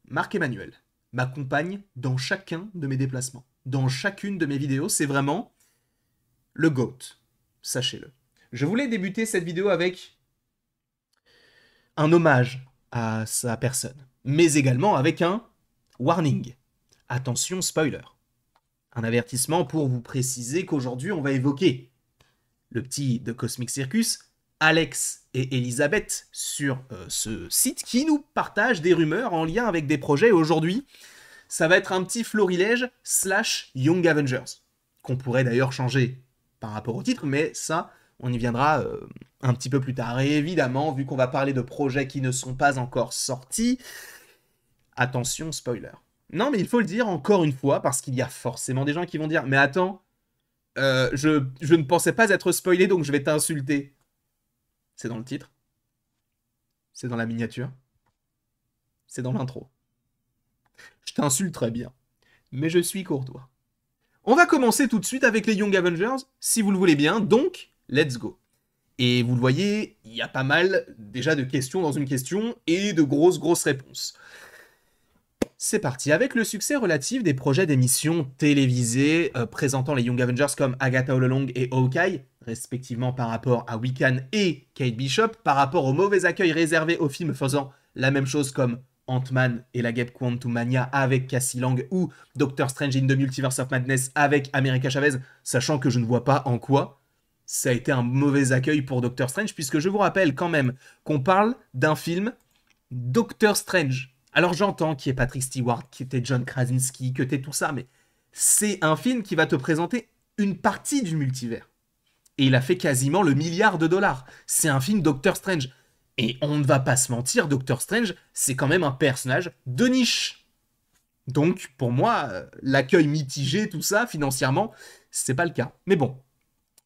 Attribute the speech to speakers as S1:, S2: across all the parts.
S1: Marc-Emmanuel m'accompagne dans chacun de mes déplacements, dans chacune de mes vidéos. C'est vraiment le GOAT, sachez-le. Je voulais débuter cette vidéo avec un hommage à sa personne, mais également avec un warning. Attention, spoiler. Un avertissement pour vous préciser qu'aujourd'hui, on va évoquer le petit de Cosmic Circus, Alex et Elisabeth, sur ce site qui nous partage des rumeurs en lien avec des projets. Aujourd'hui, ça va être un petit florilège slash Young Avengers, qu'on pourrait d'ailleurs changer par rapport au titre, mais ça, on y viendra un petit peu plus tard. Et évidemment, vu qu'on va parler de projets qui ne sont pas encore sortis, attention, spoiler. Non, mais il faut le dire encore une fois, parce qu'il y a forcément des gens qui vont dire « Mais attends, je ne pensais pas être spoilé, donc je vais t'insulter. » C'est dans le titre. C'est dans la miniature. C'est dans l'intro. Je t'insulte très bien, mais je suis courtois. On va commencer tout de suite avec les Young Avengers, si vous le voulez bien, donc let's go. Et vous le voyez, il y a pas mal déjà de questions dans une question et de grosses réponses. C'est parti, avec le succès relatif des projets d'émissions télévisées présentant les Young Avengers comme Agatha All Along et Hawkeye, respectivement par rapport à Wiccan et Kate Bishop, par rapport au mauvais accueil réservé aux films faisant la même chose comme Ant-Man et la Guêpe Quantumania avec Cassie Lang ou Doctor Strange in the Multiverse of Madness avec America Chavez, sachant que je ne vois pas en quoi ça a été un mauvais accueil pour Doctor Strange, puisque je vous rappelle quand même qu'on parle d'un film Doctor Strange. Alors j'entends qu'il y ait Patrick Stewart, qu'il y ait John Krasinski, que t'aies tout ça, mais c'est un film qui va te présenter une partie du multivers. Et il a fait quasiment le milliard de dollars. C'est un film Doctor Strange. Et on ne va pas se mentir, Doctor Strange, c'est quand même un personnage de niche. Donc, pour moi, l'accueil mitigé, tout ça, financièrement, c'est pas le cas. Mais bon,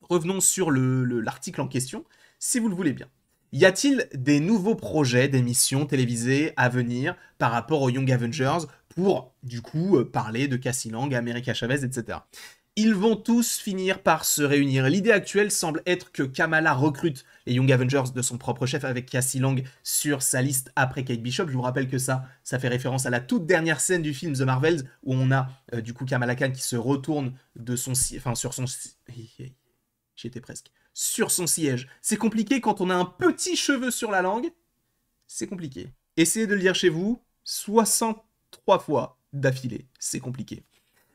S1: revenons sur l'article en question, si vous le voulez bien. Y a-t-il des nouveaux projets d'émissions télévisées à venir par rapport aux Young Avengers pour, du coup, parler de Cassie Lang, America Chavez, etc. Ils vont tous finir par se réunir. L'idée actuelle semble être que Kamala recrute les Young Avengers de son propre chef avec Cassie Lang sur sa liste après Kate Bishop. Je vous rappelle que ça fait référence à la toute dernière scène du film The Marvels où on a du coup Kamala Khan qui se retourne de son sur son j'y étais presque. Sur son siège. C'est compliqué quand on a un petit cheveu sur la langue. C'est compliqué. Essayez de le lire chez vous 63 fois d'affilée. C'est compliqué.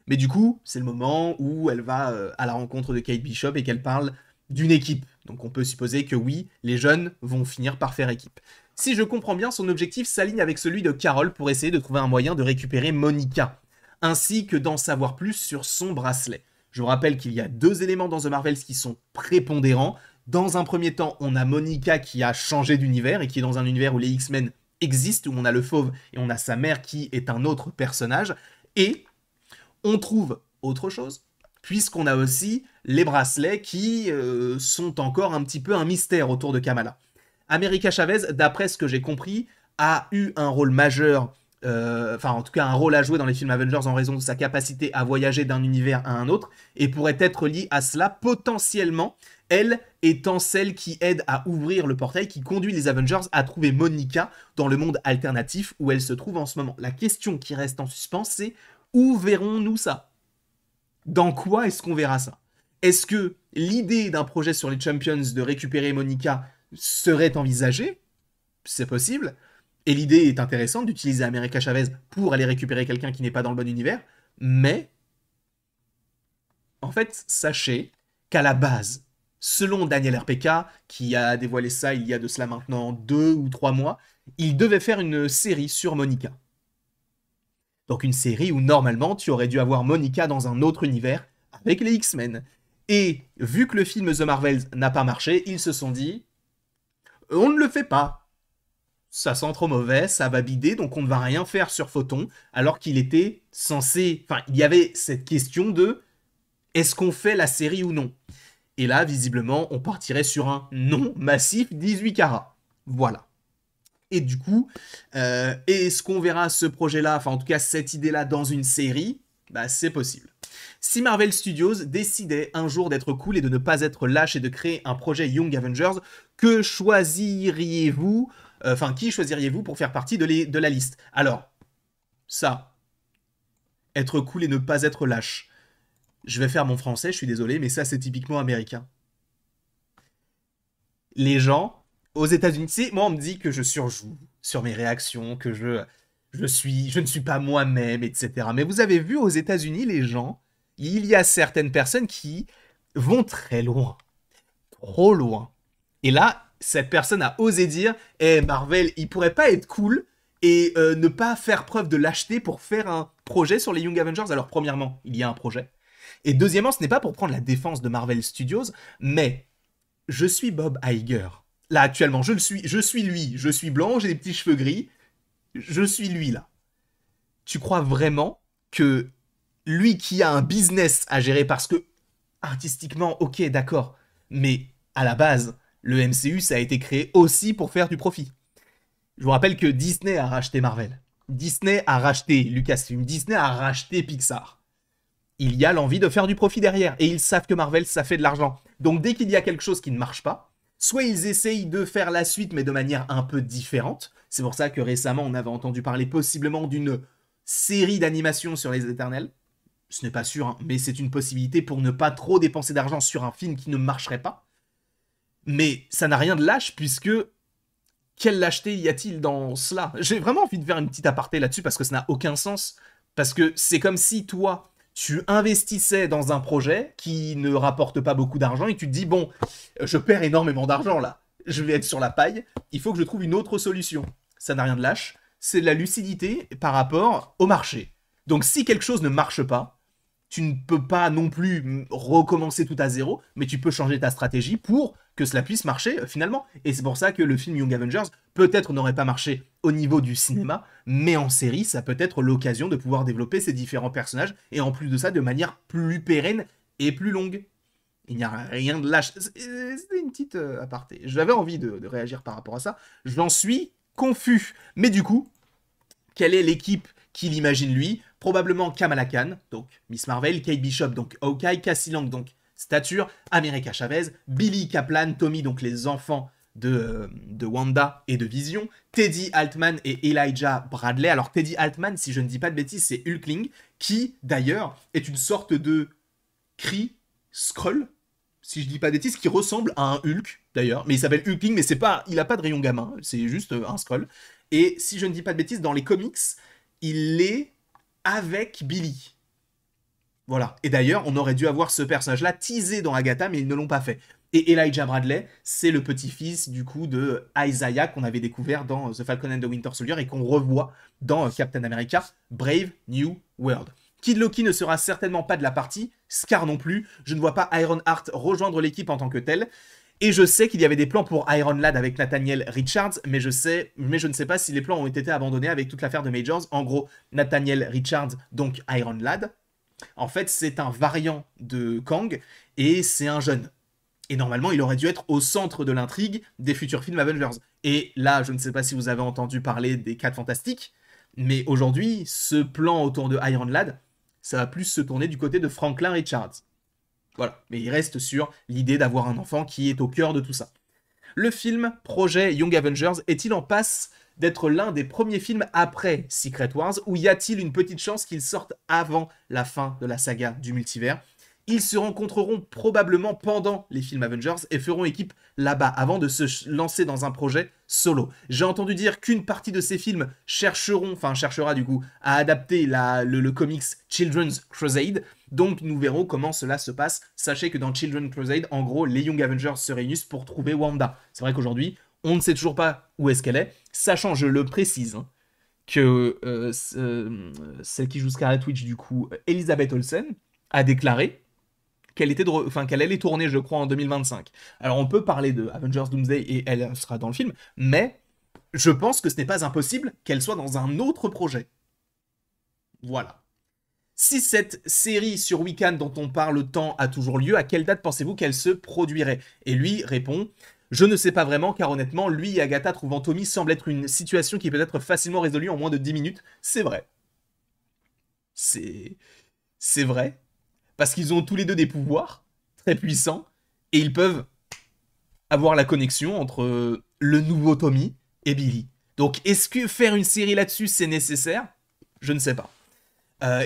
S1: Mais du coup, c'est le moment où elle va à la rencontre de Kate Bishop et qu'elle parle d'une équipe. Donc on peut supposer que oui, les jeunes vont finir par faire équipe. Si je comprends bien, son objectif s'aligne avec celui de Carol pour essayer de trouver un moyen de récupérer Monica, ainsi que d'en savoir plus sur son bracelet. Je vous rappelle qu'il y a deux éléments dans The Marvels qui sont prépondérants. Dans un premier temps, on a Monica qui a changé d'univers et qui est dans un univers où les X-Men existent, où on a le Fauve et on a sa mère qui est un autre personnage. Et on trouve autre chose, puisqu'on a aussi les bracelets qui sont encore un petit peu un mystère autour de Kamala. America Chavez, d'après ce que j'ai compris, a eu un rôle majeur, en tout cas un rôle à jouer dans les films Avengers en raison de sa capacité à voyager d'un univers à un autre, et pourrait être liée à cela potentiellement, elle étant celle qui aide à ouvrir le portail qui conduit les Avengers à trouver Monica dans le monde alternatif où elle se trouve en ce moment. La question qui reste en suspens, c'est où verrons-nous ça? Dans quoi est-ce qu'on verra ça? Est-ce que l'idée d'un projet sur les Champions de récupérer Monica serait envisagée? C'est possible. Et l'idée est intéressante d'utiliser America Chavez pour aller récupérer quelqu'un qui n'est pas dans le bon univers. Mais, en fait, sachez qu'à la base, selon Daniel RPK, qui a dévoilé ça il y a de cela maintenant 2 ou 3 mois, il devait faire une série sur Monica. Donc une série où normalement tu aurais dû avoir Monica dans un autre univers avec les X-Men. Et vu que le film The Marvels n'a pas marché, ils se sont dit on ne le fait pas. Ça sent trop mauvais, ça va bider, donc on ne va rien faire sur Photon, alors qu'il était censé... Enfin, il y avait cette question de est-ce qu'on fait la série ou non? Et là, visiblement, on partirait sur un non massif 18 carats. Voilà. Et du coup, est-ce qu'on verra ce projet-là, enfin en tout cas cette idée-là dans une série? Bah c'est possible. Si Marvel Studios décidait un jour d'être cool et de ne pas être lâche et de créer un projet Young Avengers, que choisiriez-vous, qui choisiriez-vous pour faire partie de la liste? Alors, Ça, être cool et ne pas être lâche. Je vais faire mon français, je suis désolé, mais ça c'est typiquement américain. Les gens aux États-Unis, tu sais, moi on me dit que je surjoue sur mes réactions, que je ne suis pas moi-même, etc. Mais vous avez vu aux États-Unis, les gens, il y a certaines personnes qui vont très loin, trop loin. Et là, cette personne a osé dire, eh Marvel, il pourrait pas être cool et ne pas faire preuve de lâcheté pour faire un projet sur les Young Avengers. Alors premièrement, il y a un projet. Et deuxièmement, ce n'est pas pour prendre la défense de Marvel Studios, mais je suis Bob Iger. Là, actuellement, je suis lui. Je suis blanc, j'ai des petits cheveux gris. Je suis lui, là. Tu crois vraiment que lui qui a un business à gérer, parce que, artistiquement, ok, d'accord, mais à la base, le MCU, ça a été créé aussi pour faire du profit. Je vous rappelle que Disney a racheté Marvel. Disney a racheté Lucasfilm. Disney a racheté Pixar. Il y a l'envie de faire du profit derrière. Et ils savent que Marvel, ça fait de l'argent. Donc dès qu'il y a quelque chose qui ne marche pas, soit ils essayent de faire la suite, mais de manière un peu différente. C'est pour ça que récemment, on avait entendu parler possiblement d'une série d'animation sur les Éternels. Ce n'est pas sûr, hein, mais c'est une possibilité pour ne pas trop dépenser d'argent sur un film qui ne marcherait pas. Mais ça n'a rien de lâche, puisque quelle lâcheté y a-t-il dans cela? J'ai vraiment envie de faire une petite aparté là-dessus, parce que ça n'a aucun sens. Parce que c'est comme si toi, tu investissais dans un projet qui ne rapporte pas beaucoup d'argent et tu te dis, bon, je perds énormément d'argent là, je vais être sur la paille, il faut que je trouve une autre solution. Ça n'a rien de lâche, c'est de la lucidité par rapport au marché. Donc si quelque chose ne marche pas, tu ne peux pas non plus recommencer tout à zéro, mais tu peux changer ta stratégie pour que cela puisse marcher finalement. Et c'est pour ça que le film Young Avengers peut-être n'aurait pas marché au niveau du cinéma, mais en série, ça peut être l'occasion de pouvoir développer ces différents personnages, et en plus de ça, de manière plus pérenne et plus longue. Il n'y a rien de lâche. C'était une petite aparté. J'avais envie de réagir par rapport à ça. J'en suis confus. Mais du coup, quelle est l'équipe qu'il imagine lui? Probablement Kamala Khan, donc Miss Marvel, Kate Bishop, donc Hawkeye, Cassie Lang, donc Stature, America Chavez, Billy Kaplan, Tommy, donc les enfants de Wanda et de Vision, Teddy Altman et Elijah Bradley. Alors Teddy Altman, si je ne dis pas de bêtises, c'est Hulkling, qui d'ailleurs est une sorte de Kree Skrull, si je dis pas de bêtises, qui ressemble à un Hulk d'ailleurs, mais il s'appelle Hulkling, mais c'est pas, il a pas de rayon gamin, c'est juste un Skrull. Et si je ne dis pas de bêtises, dans les comics, il est avec Billy. Voilà. Et d'ailleurs, on aurait dû avoir ce personnage-là teasé dans Agatha, mais ils ne l'ont pas fait. Et Elijah Bradley, c'est le petit-fils du coup de Isaiah qu'on avait découvert dans The Falcon and the Winter Soldier et qu'on revoit dans Captain America Brave New World. Kid Loki ne sera certainement pas de la partie, Scar non plus. Je ne vois pas Ironheart rejoindre l'équipe en tant que tel. Et je sais qu'il y avait des plans pour Iron Lad avec Nathaniel Richards, mais je ne sais pas si les plans ont été abandonnés avec toute l'affaire de Majors. En gros, Nathaniel Richards, donc Iron Lad, en fait, c'est un variant de Kang, et c'est un jeune. Et normalement, il aurait dû être au centre de l'intrigue des futurs films Avengers. Et là, je ne sais pas si vous avez entendu parler des 4 Fantastiques, mais aujourd'hui, ce plan autour de Iron Lad, ça va plus se tourner du côté de Franklin Richards. Voilà, mais il reste sur l'idée d'avoir un enfant qui est au cœur de tout ça. Le film projet Young Avengers est-il en passe d'être l'un des premiers films après Secret Wars, ou y a-t-il une petite chance qu'il sorte avant la fin de la saga du multivers? Ils se rencontreront probablement pendant les films Avengers et feront équipe là-bas avant de se lancer dans un projet solo. J'ai entendu dire qu'une partie de ces films cherchera du coup à adapter le comics Children's Crusade. Donc nous verrons comment cela se passe. Sachez que dans Children's Crusade, en gros, les Young Avengers se réunissent pour trouver Wanda. C'est vrai qu'aujourd'hui, on ne sait toujours pas où est-ce qu'elle est, sachant, je le précise, hein, que celle qui joue Scarlet Witch, du coup, Elizabeth Olsen, a déclaré qu'elle allait tourner, je crois, en 2025. Alors on peut parler de Avengers Doomsday et elle sera dans le film, mais je pense que ce n'est pas impossible qu'elle soit dans un autre projet. Voilà. Si cette série sur Wiccan dont on parle tant a toujours lieu, à quelle date pensez-vous qu'elle se produirait? Et lui répond: je ne sais pas vraiment, car honnêtement, lui et Agatha trouvant Tommy semble être une situation qui peut être facilement résolue en moins de 10 minutes. C'est vrai. C'est vrai. Parce qu'ils ont tous les deux des pouvoirs très puissants, et ils peuvent avoir la connexion entre le nouveau Tommy et Billy. Donc, est-ce que faire une série là-dessus, c'est nécessaire? Je ne sais pas.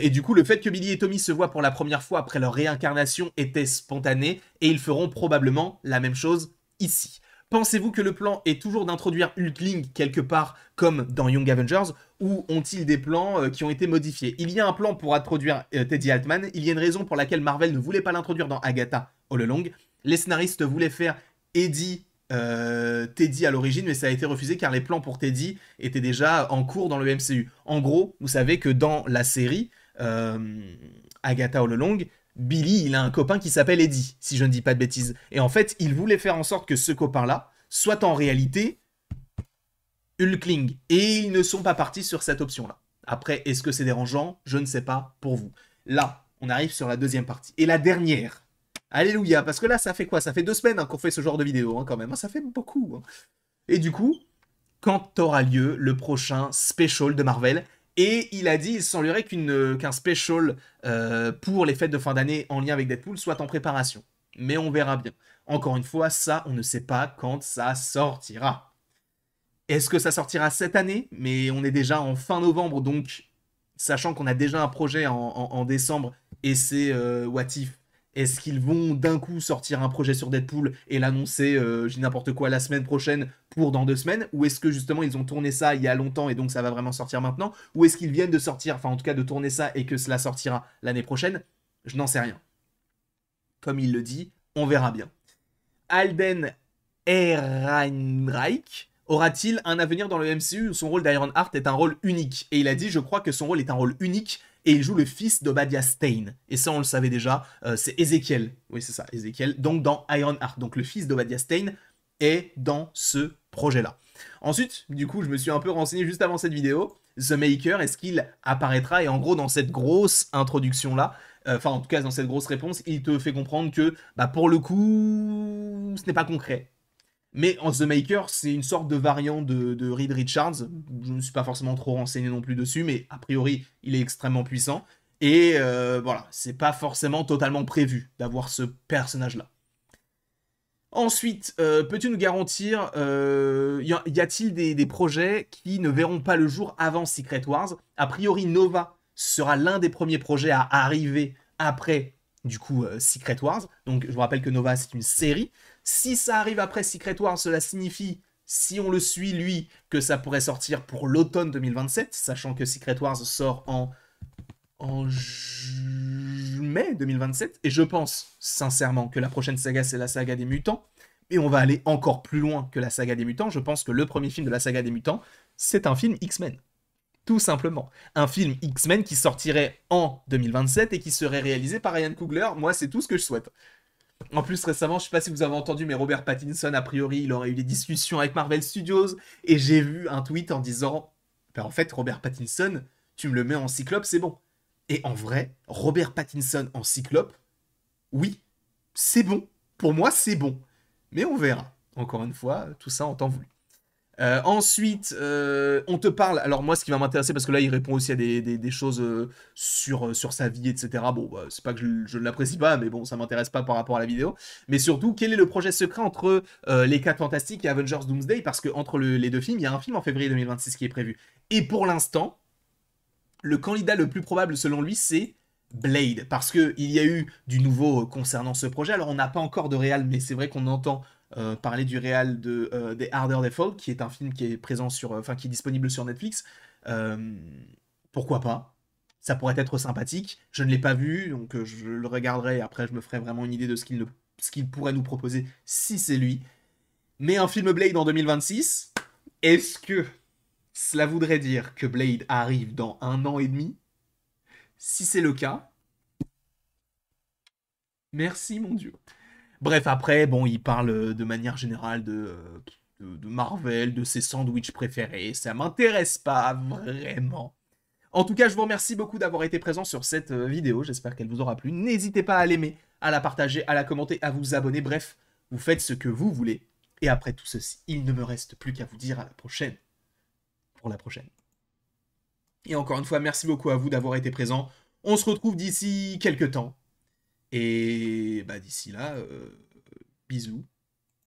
S1: Et du coup, le fait que Billy et Tommy se voient pour la première fois après leur réincarnation était spontané, et ils feront probablement la même chose ici. Pensez-vous que le plan est toujours d'introduire Hulkling quelque part comme dans Young Avengers, ou ont-ils des plans qui ont été modifiés? Il y a un plan pour introduire Teddy Altman, il y a une raison pour laquelle Marvel ne voulait pas l'introduire dans Agatha All Along. Les scénaristes voulaient faire Teddy à l'origine, mais ça a été refusé car les plans pour Teddy étaient déjà en cours dans le MCU. En gros, vous savez que dans la série Agatha All Along, Billy, il a un copain qui s'appelle Eddie, si je ne dis pas de bêtises. Et en fait, il voulait faire en sorte que ce copain-là soit en réalité Hulkling. Et ils ne sont pas partis sur cette option-là. Après, est-ce que c'est dérangeant? Je ne sais pas pour vous. Là, on arrive sur la deuxième partie. Et la dernière. Alléluia, parce que là, ça fait quoi? Ça fait 2 semaines qu'on fait ce genre de vidéo, quand même. Ça fait beaucoup. Et du coup, quand aura lieu le prochain special de Marvel? Et il a dit, il semblerait qu'un special pour les fêtes de fin d'année en lien avec Deadpool soit en préparation. Mais on verra bien. Encore une fois, ça, on ne sait pas quand ça sortira. Est-ce que ça sortira cette année? Mais on est déjà en fin novembre, donc, sachant qu'on a déjà un projet en décembre, et c'est What If, est-ce qu'ils vont d'un coup sortir un projet sur Deadpool et l'annoncer, je dis n'importe quoi, la semaine prochaine pour dans 2 semaines? Ou est-ce que justement ils ont tourné ça il y a longtemps et donc ça va vraiment sortir maintenant? Ou est-ce qu'ils viennent de sortir, enfin en tout cas de tourner ça et que cela sortira l'année prochaine? Je n'en sais rien. Comme il le dit, on verra bien. Alden Ehrenreich aura-t-il un avenir dans le MCU où son rôle d'Ironheart est un rôle unique? Et il a dit, je crois que son rôle est un rôle unique, et il joue le fils d'Obadiah Stane. Et ça, on le savait déjà, c'est Ezekiel. Oui, c'est ça, Ezekiel. Donc dans Ironheart. Donc le fils d'Obadiah Stane est dans ce projet-là. Ensuite, du coup, je me suis un peu renseigné juste avant cette vidéo. The Maker, est-ce qu'il apparaîtra? Et en gros, dans cette grosse introduction-là, enfin en tout cas dans cette grosse réponse, il te fait comprendre que, pour le coup, ce n'est pas concret. Mais en The Maker, c'est une sorte de variant de Reed Richards. Je ne suis pas forcément trop renseigné non plus dessus, mais a priori, il est extrêmement puissant. Et voilà, c'est pas forcément totalement prévu d'avoir ce personnage-là. Ensuite, peux-tu nous garantir, y a-t-il des projets qui ne verront pas le jour avant Secret Wars? A priori, Nova sera l'un des premiers projets à arriver après, du coup, Secret Wars. Donc, je vous rappelle que Nova, c'est une série. Si ça arrive après Secret Wars, cela signifie, si on le suit, lui, que ça pourrait sortir pour l'automne 2027, sachant que Secret Wars sort en mai 2027, et je pense sincèrement que la prochaine saga, c'est la saga des mutants, et on va aller encore plus loin que la saga des mutants. Je pense que le premier film de la saga des mutants, c'est un film X-Men. Tout simplement. Un film X-Men qui sortirait en 2027 et qui serait réalisé par Ryan Coogler. Moi, c'est tout ce que je souhaite. En plus, récemment, je sais pas si vous avez entendu, mais Robert Pattinson, a priori, il aurait eu des discussions avec Marvel Studios, et j'ai vu un tweet en disant, en fait, Robert Pattinson, tu me le mets en Cyclope, c'est bon. Et en vrai, Robert Pattinson en Cyclope, oui, c'est bon. Pour moi, c'est bon. Mais on verra. Encore une fois, tout ça en temps voulu. Ensuite, on te parle. Alors, moi, ce qui va m'intéresser, parce que là, il répond aussi à des choses sur sa vie, etc. Bon, c'est pas que je ne l'apprécie pas, mais bon, ça m'intéresse pas par rapport à la vidéo. Mais surtout, quel est le projet secret entre les 4 Fantastiques et Avengers Doomsday? Parce que entre les 2 films, il y a un film en février 2026 qui est prévu. Et pour l'instant, le candidat le plus probable, selon lui, c'est Blade. Parce qu'il y a eu du nouveau concernant ce projet. Alors, on n'a pas encore de réal, mais c'est vrai qu'on entend parler du réal de The Harder They Fall, qui est un film qui est présent sur, qui est disponible sur Netflix. Pourquoi pas? Ça pourrait être sympathique. Je ne l'ai pas vu, donc je le regarderai et après je me ferai vraiment une idée de ce qu'il pourrait nous proposer si c'est lui. Mais un film Blade en 2026, est-ce que cela voudrait dire que Blade arrive dans 1 an et demi? Si c'est le cas, merci mon Dieu. Bref, après, bon, il parle de manière générale de Marvel, de ses sandwichs préférés. Ça m'intéresse pas vraiment. En tout cas, je vous remercie beaucoup d'avoir été présent sur cette vidéo. J'espère qu'elle vous aura plu. N'hésitez pas à l'aimer, à la partager, à la commenter, à vous abonner. Bref, vous faites ce que vous voulez. Et après tout ceci, il ne me reste plus qu'à vous dire à la prochaine. Pour la prochaine. Et encore une fois, merci beaucoup à vous d'avoir été présent. On se retrouve d'ici quelques temps. Et d'ici là, bisous.